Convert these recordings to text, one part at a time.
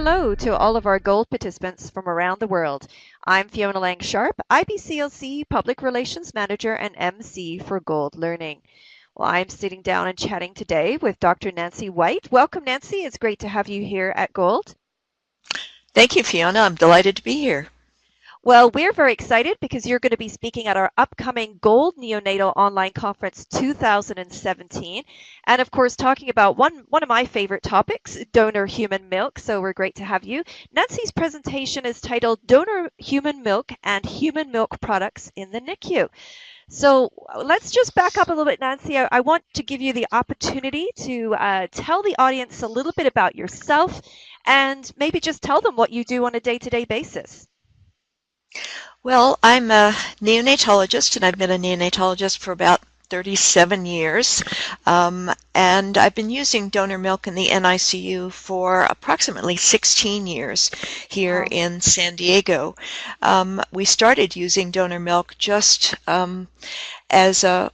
hello to all of our Gold participants from around the world. I'm Fiona Lang Sharp, IBCLC Public Relations Manager and MC for Gold Learning. Well, I'm sitting down and chatting today with Dr. Nancy Wight. Welcome, Nancy. It's great to have you here at Gold. Thank you, Fiona. I'm delighted to be here. Well, we're very excited because you're going to be speaking at our upcoming Gold Neonatal Online Conference 2017. And of course, talking about one of my favorite topics, donor human milk. So we're great to have you. Nancy's presentation is titled Donor Human Milk and Human Milk Products in the NICU. So let's just back up a little bit, Nancy. I want to give you the opportunity to tell the audience a little bit about yourself and maybe just tell them what you do on a day-to-day basis. Well, I'm a neonatologist, and I've been a neonatologist for about 37 years, and I've been using donor milk in the NICU for approximately 16 years here Wow. in San Diego. We started using donor milk just as a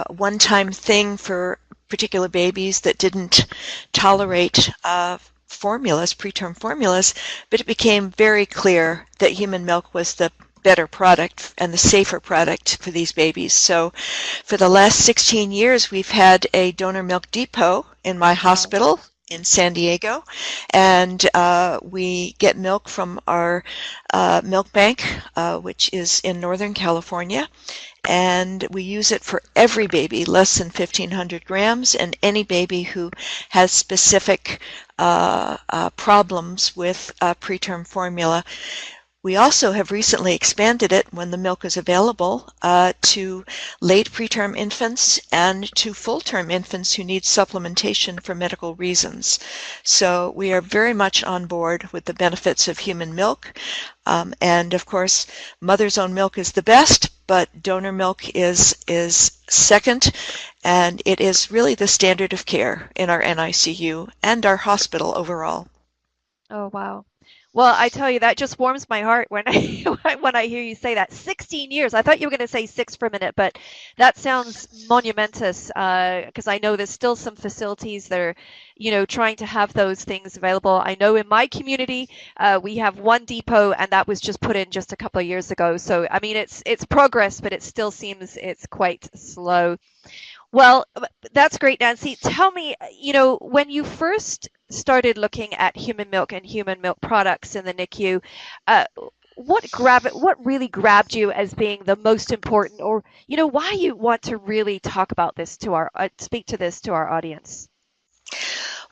one-time thing for particular babies that didn't tolerate formulas, preterm formulas, but it became very clear that human milk was the better product and the safer product for these babies. So for the last 16 years, we've had a donor milk depot in my hospital in San Diego, and we get milk from our milk bank, which is in Northern California, and we use it for every baby less than 1,500 grams and any baby who has specific problems with preterm formula. We also have recently expanded it, when the milk is available, to late preterm infants and to full-term infants who need supplementation for medical reasons. So we are very much on board with the benefits of human milk. And of course, mother's own milk is the best, but donor milk is second, and it is really the standard of care in our NICU and our hospital overall. Oh, wow. Well, I tell you, that just warms my heart when I when I hear you say that. 16 years. I thought you were going to say 6 for a minute, but that sounds monumentous, because I know there's still some facilities that are, trying to have those things available. I know in my community, we have one depot, and that was just put in just a couple of years ago. So, I mean, it's progress, but it still seems it's quite slow. Well, that's great, Nancy. Tell me, when you first started looking at human milk and human milk products in the NICU, what really grabbed you as being the most important, or why you want to really talk about this to speak to this to our audience?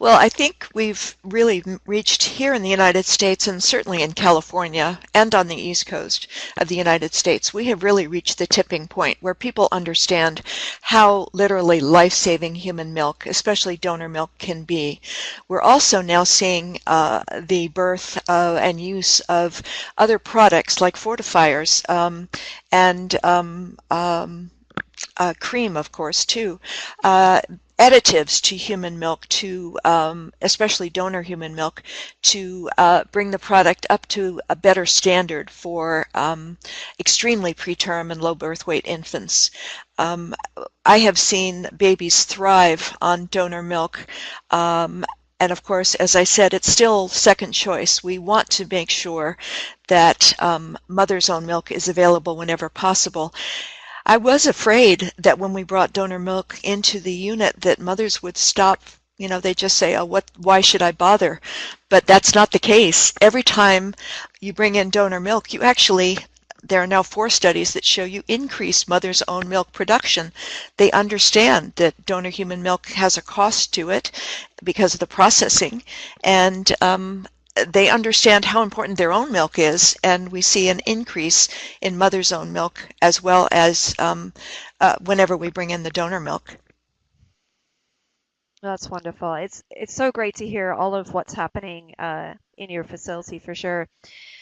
Well, I think we've really reached here in the United States, and certainly in California and on the East Coast of the United States, we have really reached the tipping point where people understand how literally life-saving human milk, especially donor milk, can be. We're also now seeing the birth and use of other products like fortifiers and cream, of course, too. Additives to human milk, to especially donor human milk, to bring the product up to a better standard for extremely preterm and low birth weight infants. I have seen babies thrive on donor milk. And of course, as I said, it's still second choice. We want to make sure that mother's own milk is available whenever possible. I was afraid that when we brought donor milk into the unit that mothers would stop. They just say, oh, why should I bother? But that's not the case. Every time you bring in donor milk, there are now 4 studies that show you increased mother's own milk production. They understand that donor human milk has a cost to it because of the processing, and they understand how important their own milk is, and we see an increase in mother's own milk as well as whenever we bring in the donor milk. That's wonderful. It's so great to hear all of what's happening in your facility, for sure.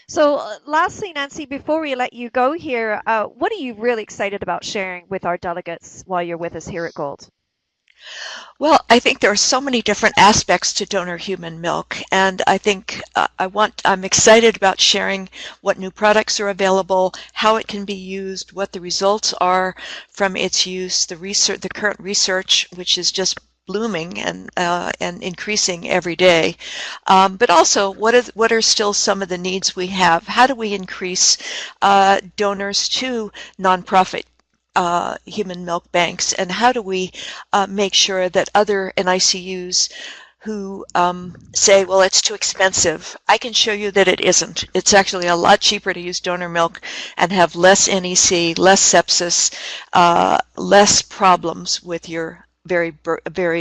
So lastly, Nancy, before we let you go here, what are you really excited about sharing with our delegates while you're with us here at Gold? Well, I think there are so many different aspects to donor human milk, and I think I'm excited about sharing what new products are available, how it can be used, what the results are from its use, the current research, which is just blooming and increasing every day. But also, what are still some of the needs we have? How do we increase donors to nonprofit human milk banks, and how do we make sure that other NICUs who say, well, it's too expensive. I can show you that it isn't. It's actually a lot cheaper to use donor milk and have less NEC, less sepsis, less problems with your very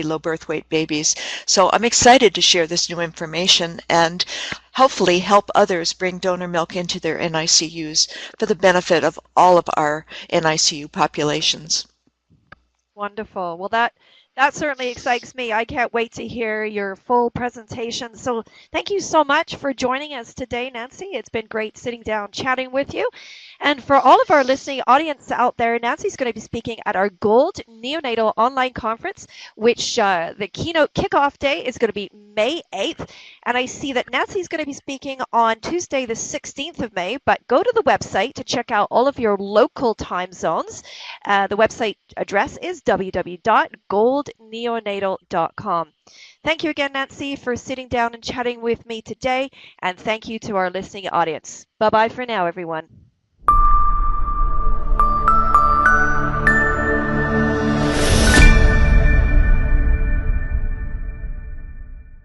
low birth weight babies. So I'm excited to share this new information and hopefully help others bring donor milk into their NICUs for the benefit of all of our NICU populations. Wonderful. Well, that certainly excites me. I can't wait to hear your full presentation. So thank you so much for joining us today, Nancy. It's been great sitting down chatting with you. And for all of our listening audience out there, Nancy's going to be speaking at our Gold Neonatal Online Conference, which the keynote kickoff day is going to be May 8th. And I see that Nancy's going to be speaking on Tuesday, the 16th of May. But go to the website to check out all of your local time zones. The website address is www.goldneonatal.com. Thank you again, Nancy, for sitting down and chatting with me today. And thank you to our listening audience. Bye-bye for now, everyone.